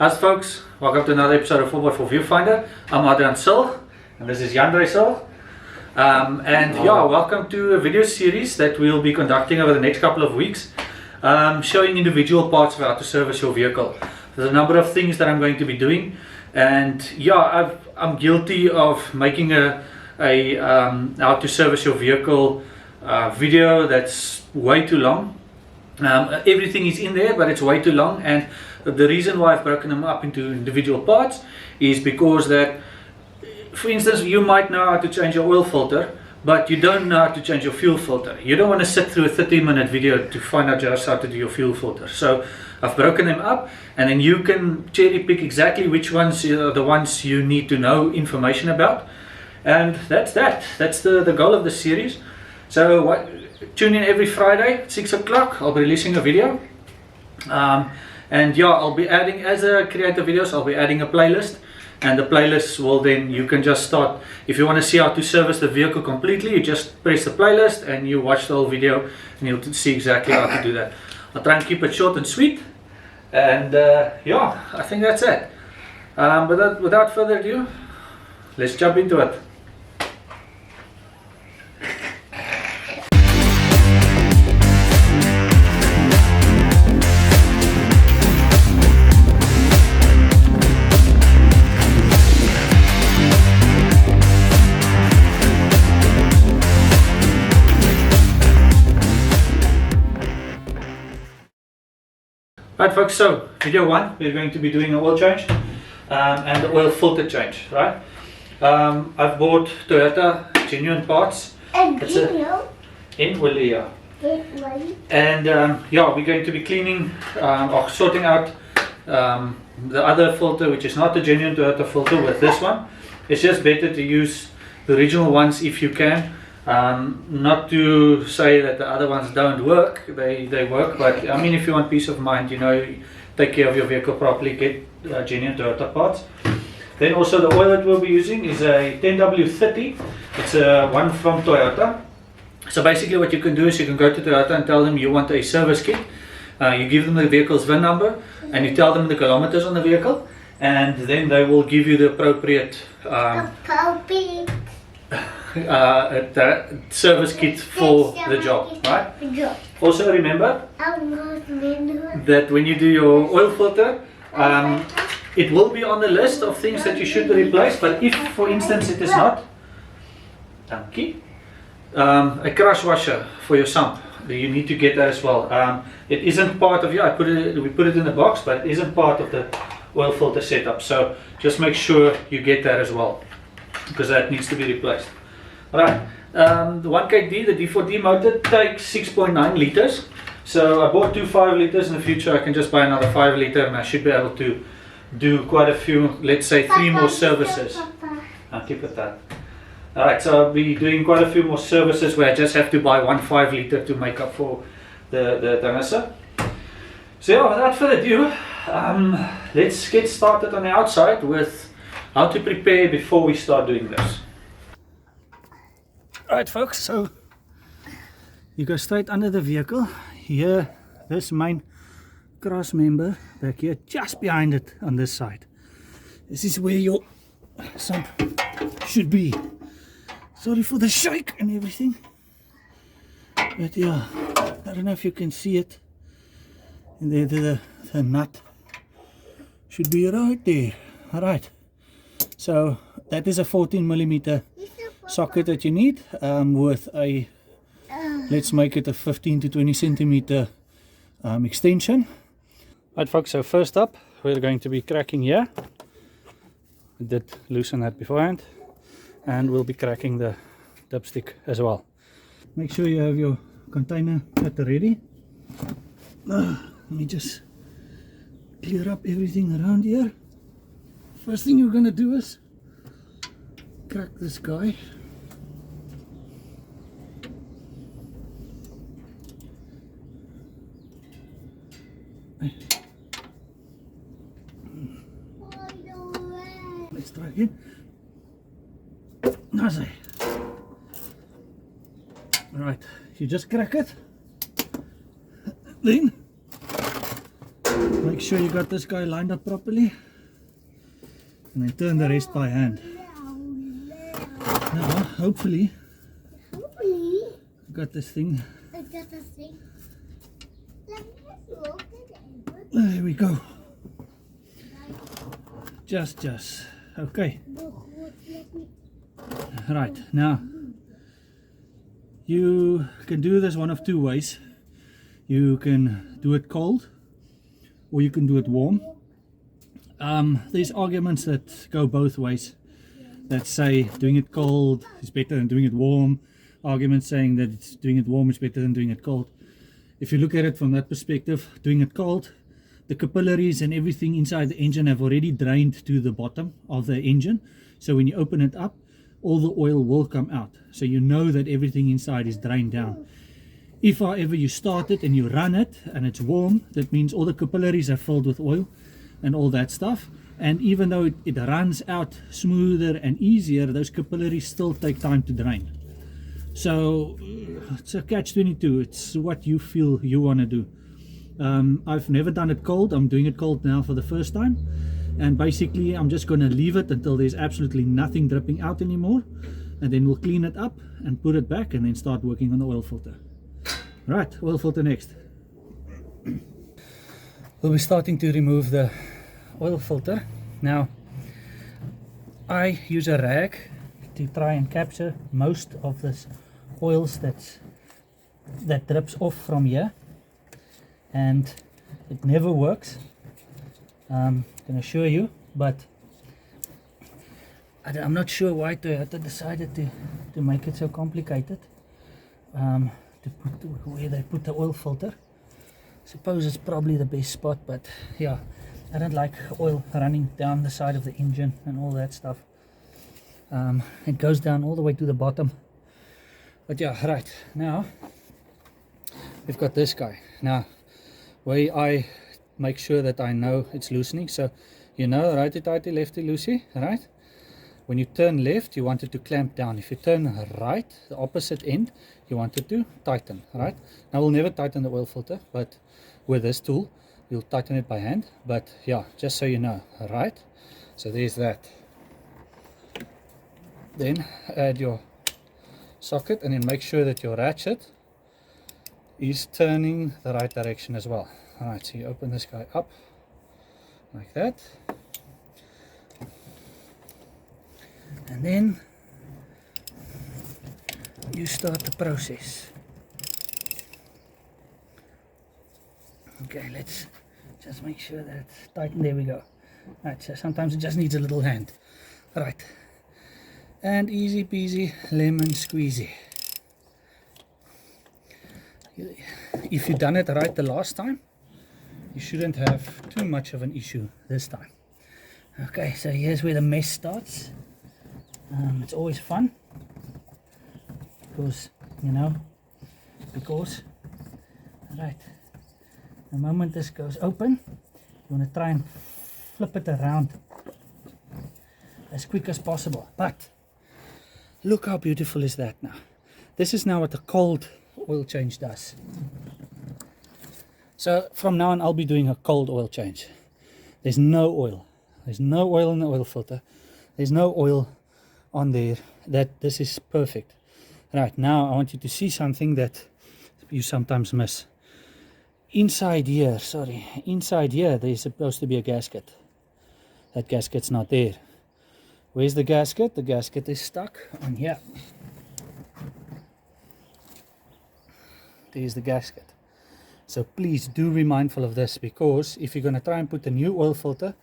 As folks, welcome to another episode of 4x4 Viewfinder. I'm Adrian Silg, and this is Jandre Silg. Welcome to a video series that we'll be conducting over the next couple of weeks, showing individual parts of how to service your vehicle. There's a number of things that I'm going to be doing, and I'm guilty of making a how to service your vehicle video that's way too long. Everything is in there, but it's way too long, and the reason why I've broken them up into individual parts is because that, for instance, you might know how to change your oil filter, but you don't know how to change your fuel filter. You don't want to sit through a 30-minute video to find out just how to do your fuel filter. So I've broken them up, and then you can cherry pick exactly which ones are the ones you need to know information about. And that's the goal of the series. So tune in every Friday at 6 o'clock. I'll be releasing a video. I'll be adding, as a creator videos, I'll be adding a playlist. And the playlist will then, you can just start, if you want to see how to service the vehicle completely, you just press the playlist and you watch the whole video and you'll see exactly how to do that. I'll try and keep it short and sweet. And I think that's it. But without further ado, let's jump into it. Right folks, so video 1, we're going to be doing an oil change and the oil filter change, right? I've bought Toyota genuine parts. And Willia. And we're going to be cleaning or sorting out the other filter, which is not the genuine Toyota filter, with this one. It's just better to use the original ones if you can. Not to say that the other ones don't work, they work, but I mean, if you want peace of mind, take care of your vehicle properly, get genuine Toyota parts. Then also the oil that we'll be using is a 10W30. It's a one from Toyota. So basically what you can do is you can go to Toyota and tell them you want a service kit. You give them the vehicle's VIN number and you tell them the kilometers on the vehicle, and then they will give you the appropriate service kit for the job, right? Also remember that when you do your oil filter, it will be on the list of things that you should replace, but if for instance it is not, a crush washer for your sump, you need to get that as well. It isn't part of we put it in the box, but it isn't part of the oil filter setup, so just make sure you get that as well, because that needs to be replaced. Right, the 1KD, the D4D motor takes 6.9 liters. So I bought two 5 liters. In the future I can just buy another 5 liter, and I should be able to do quite a few, let's say 3 more services. I'll keep it that. Alright, so I'll be doing quite a few more services where I just have to buy one 5 liter to make up for the Danessa. So without further ado, let's get started on the outside with how to prepare before we start doing this. Alright folks, so you go straight under the vehicle. Here, this main cross member back here, just behind it on this side. This is where your sump should be. Sorry for the shake and everything. But yeah, I don't know if you can see it. And there the nut should be right there. Alright, so that is a 14mm socket that you need, with a, let's make it a 15 to 20 centimeter extension. Right folks, so first up we're going to be cracking here. I did loosen that beforehand, and we'll be cracking the dipstick as well. Make sure you have your container at the ready. Let me just clear up everything around here. First thing you're going to do is crack this guy. Let's try again. Nice. Right, you just crack it, then make sure you got this guy lined up properly, and then turn the rest by hand. Now, hopefully, you got this thing. There we go. Just. Okay. Right, now, you can do this one of two ways. You can do it cold, or you can do it warm. There's arguments that go both ways, that say doing it cold is better than doing it warm. Arguments saying that doing it warm is better than doing it cold. If you look at it from that perspective, doing it cold, the capillaries and everything inside the engine have already drained to the bottom of the engine. So when you open it up, all the oil will come out. So you know that everything inside is drained down. If however you start it and you run it and it's warm, that means all the capillaries are filled with oil and all that stuff. And even though it runs out smoother and easier, those capillaries still take time to drain. So it's a catch-22. It's what you feel you want to do. I've never done it cold. I'm doing it cold now for the first time. And basically I'm just going to leave it until there's absolutely nothing dripping out anymore. And then we'll clean it up and put it back and then start working on the oil filter. Right, oil filter next. We'll be starting to remove the oil filter. Now, I use a rag to try and capture most of this oils that drips off from here, and it never works. I can assure you, but I'm not sure why Toyota decided to make it so complicated. To put where they put the oil filter. Suppose it's probably the best spot, but yeah, I don't like oil running down the side of the engine and all that stuff. It goes down all the way to the bottom. But yeah, right, now we've got this guy. Now, where I make sure that I know it's loosening, so you know, righty tighty, lefty loosey, right? When you turn left, you want it to clamp down. If you turn right, the opposite end, you want it to tighten, right? Now, we'll never tighten the oil filter, but with this tool, you'll tighten it by hand. But yeah, just so you know, right? So there's that. Then add your socket and then make sure that your ratchet is turning the right direction as well. All right, so you open this guy up like that. And then you start the process. Okay, let's just make sure that it's tightened. There we go. Right, so sometimes it just needs a little hand. Right, and easy peasy lemon squeezy. If you've done it right the last time, you shouldn't have too much of an issue this time. Okay, so here's where the mess starts. It's always fun because, you know, right, the moment this goes open, you want to try and flip it around as quick as possible. But look how beautiful is that now. This is now what a cold oil change does. So from now on, I'll be doing a cold oil change. There's no oil. There's no oil in the oil filter. There's no oil on there. This is perfect. Right, now I want you to see something that you sometimes miss. Inside here, there's supposed to be a gasket. That gasket's not there. Where's the gasket? The gasket is stuck on here. There's the gasket. So please do be mindful of this, because if you're going to try and put a new oil filter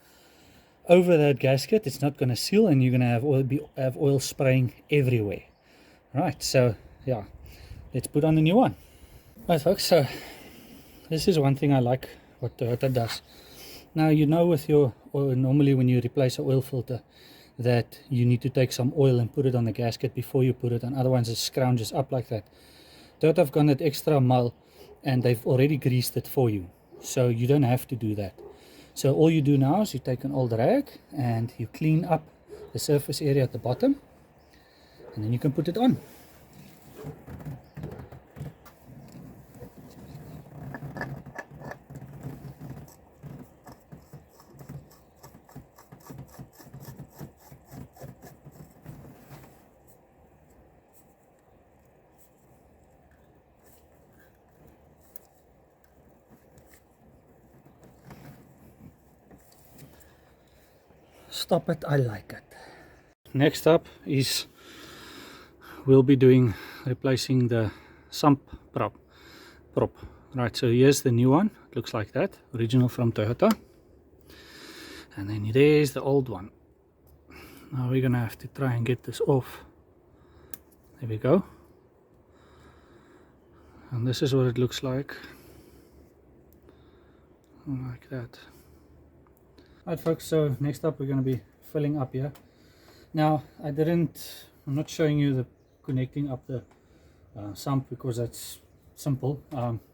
over that gasket, it's not going to seal and you're going to have oil spraying everywhere. Right, so yeah, let's put on the new one. Right folks, so this is one thing I like what Toyota does. Now, you know, with your oil, normally when you replace an oil filter, that you need to take some oil and put it on the gasket before you put it on, otherwise it scrounges up like that. Toyota have gone that extra mile and they've already greased it for you, so you don't have to do that. So all you do now is you take an old rag and you clean up the surface area at the bottom, and then you can put it on. Stop it, I like it. Next up is we'll be doing replacing the sump prop. Right, so here's the new one. It looks like that, original from Toyota. And then there's the old one. Now we're gonna have to try and get this off. There we go. And this is what it looks like that. Alright folks, so next up we're going to be filling up here. Now I'm not showing you the connecting up the sump because that's simple.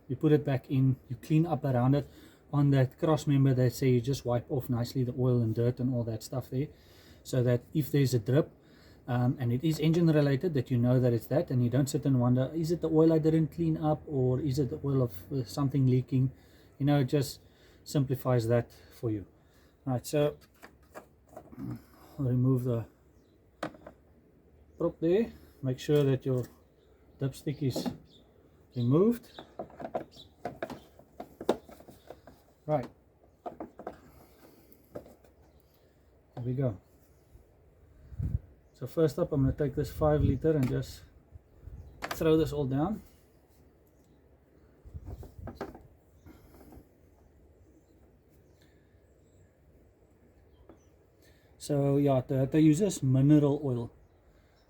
You put it back in, you clean up around it. On that cross member they say you just wipe off nicely the oil and dirt and all that stuff there, so that if there's a drip and it is engine related, that you know that it's that, and you don't sit and wonder, is it the oil I didn't clean up, or is it the oil of something leaking? You know, it just simplifies that for you. Right, so I'll remove the prop there. Make sure that your dipstick is removed. Right, here we go. So first up, I'm going to take this 5 liter and just throw this all down. So yeah, Toyota uses mineral oil.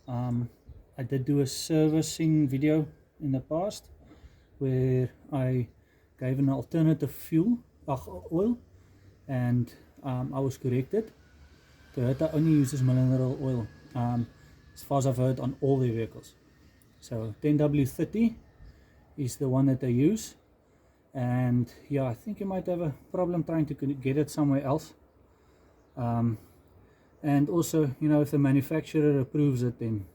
I did do a servicing video in the past where I gave an alternative fuel, oil, and I was corrected. Toyota only uses mineral oil, as far as I've heard, on all their vehicles. So 10W30 is the one that they use, and yeah, I think you might have a problem trying to get it somewhere else. And also, you know, if the manufacturer approves it, then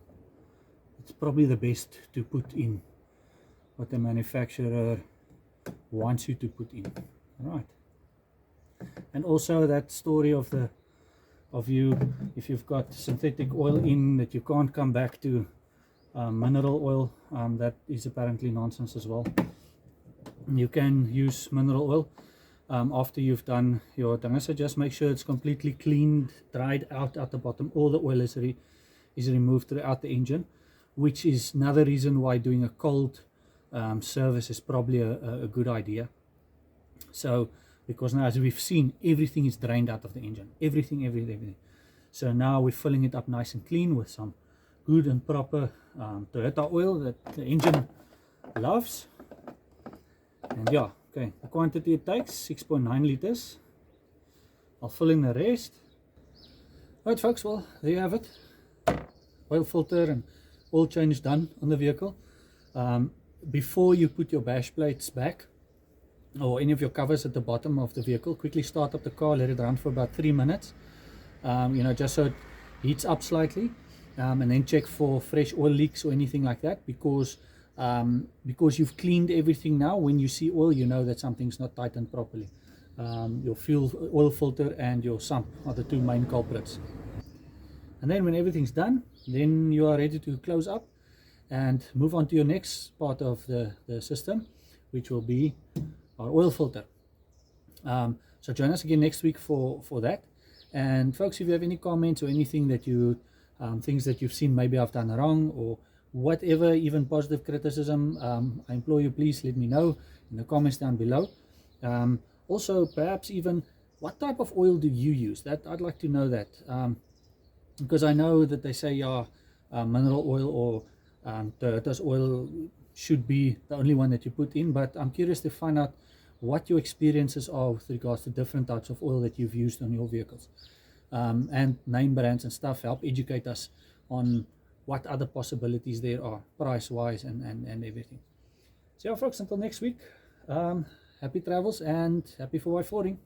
it's probably the best to put in what the manufacturer wants you to put in. All right. And also that story of you, if you've got synthetic oil in, that you can't come back to mineral oil, that is apparently nonsense as well. You can use mineral oil after you've done your thing, so just make sure it's completely cleaned, dried out at the bottom. All the oil is removed throughout the engine, which is another reason why doing a cold service is probably a good idea. So because now, as we've seen, everything is drained out of the engine, everything. So now we're filling it up nice and clean with some good and proper Toyota oil that the engine loves. And yeah, okay, the quantity it takes, 6.9 liters. I'll fill in the rest. Right folks, well, there you have it. Oil filter and oil change done on the vehicle. Before you put your bash plates back, or any of your covers at the bottom of the vehicle, quickly start up the car, let it run for about 3 minutes, you know, just so it heats up slightly, and then check for fresh oil leaks or anything like that, because you've cleaned everything now. When you see oil, you know that something's not tightened properly. Your fuel oil filter and your sump are the two main culprits. And then when everything's done, then you are ready to close up and move on to your next part of the system, which will be our oil filter. So join us again next week for that. And folks, if you have any comments or anything that you things that you've seen maybe I've done wrong, or whatever, even positive criticism, I implore you, please let me know in the comments down below. Also, perhaps even what type of oil do you use? That I'd like to know that, because I know that they say mineral oil or Toyota's oil should be the only one that you put in, but I'm curious to find out what your experiences are with regards to different types of oil that you've used on your vehicles, and name brands and stuff. Help educate us on what other possibilities there are, price wise and everything. So yeah folks, until next week, happy travels and happy 4x4ing.